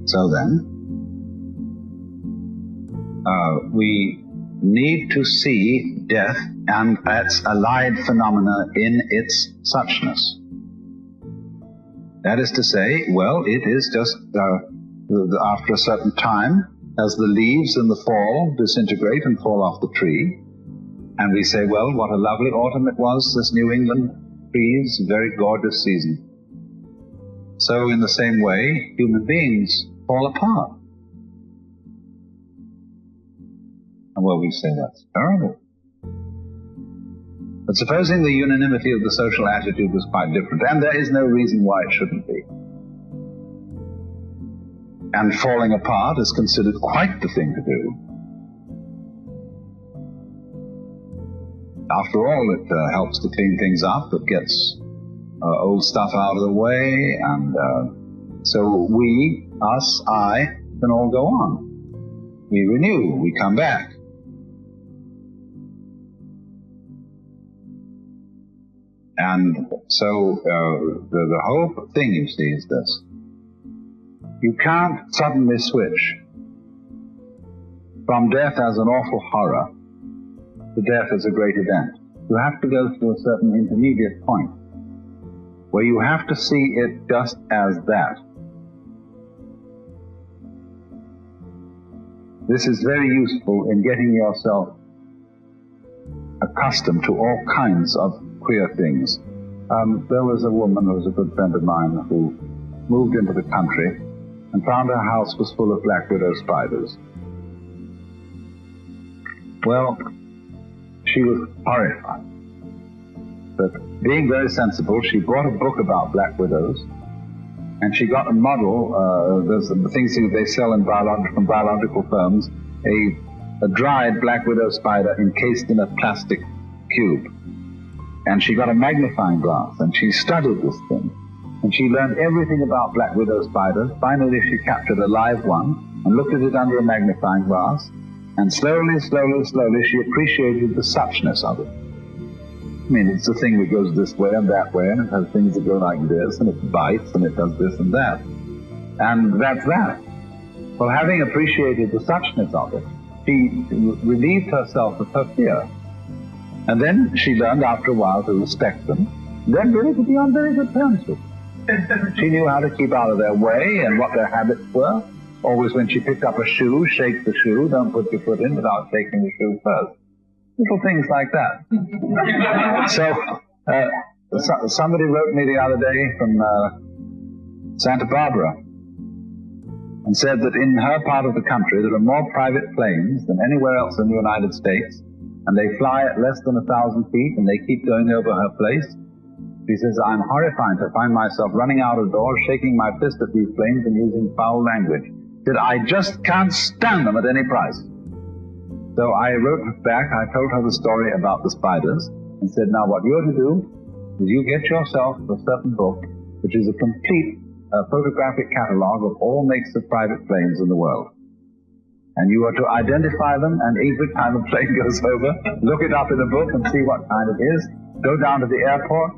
So then, we need to see death and its allied phenomena in its suchness. That is to say, well, it is just after a certain time, as the leaves in the fall disintegrate and fall off the tree, and we say, well, what a lovely autumn it was, this New England trees, very gorgeous season. So in the same way, human beings fall apart. And well, we say that's terrible. But supposing the unanimity of the social attitude was quite different, and there is no reason why it shouldn't be, and falling apart is considered quite the thing to do. After all, it helps to clean things up, it gets old stuff out of the way, and so we, us, I, can all go on. We renew, we come back. And so the whole thing, you see, is this. You can't suddenly switch from death as an awful horror to death as a great event. You have to go through a certain intermediate point where you have to see it just as that. This is very useful in getting yourself accustomed to all kinds of queer things. There was a woman who was a good friend of mine who moved into the country and found her house was full of black widow spiders. Well, she was horrified. But being very sensible, she bought a book about black widows, and she got a model, there's the things they sell in from biological firms, a dried black widow spider encased in a plastic cube. And she got a magnifying glass, and she studied this thing. And she learned everything about black widow spiders. Finally, she captured a live one and looked at it under a magnifying glass. And slowly, slowly, slowly, she appreciated the suchness of it. I mean, it's a thing that goes this way and that way, and it has things that go like this, and it bites, and it does this and that. And that's that. Well, having appreciated the suchness of it, she relieved herself of her fear. And then she learned after a while to respect them, then really to be on very good terms with them. She knew how to keep out of their way and what their habits were. Always when she picked up a shoe, shake the shoe, don't put your foot in without shaking the shoe first. Little things like that. So, somebody wrote me the other day from Santa Barbara and said that in her part of the country there are more private planes than anywhere else in the United States, and they fly at less than 1,000 feet, and they keep going over her place. She says, I'm horrified to find myself running out of doors, shaking my fist at these planes and using foul language. That I just can't stand them at any price. So I wrote back, I told her the story about the spiders, and said, now what you're to do is you get yourself a certain book, which is a complete photographic catalog of all makes of private planes in the world. And you are to identify them, and every time a plane goes over, look it up in a book and see what kind it is. Go down to the airport,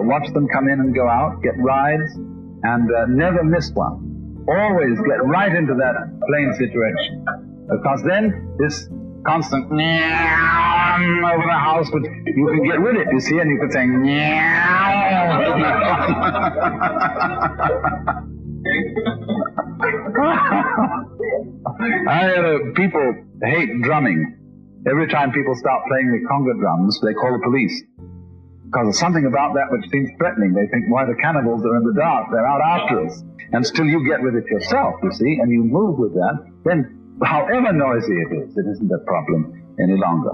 watch them come in and go out, get rides, and never miss one. Always get right into that plane situation. Because then this constant over the house, but you can get rid of it, you see, and you can say people hate drumming. Every time people start playing the conga drums, they call the police. Because there's something about that which seems threatening. They think, why, the cannibals are in the dark, they're out after us. And still you get with it yourself, you see, and you move with that, then however noisy it isn't a problem any longer.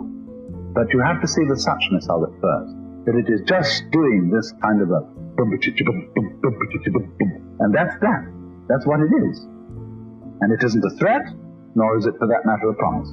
But you have to see the suchness of it first, that it is just doing this kind of a and that's that. That's what it is. And it isn't a threat, nor is it, for that matter, a promise.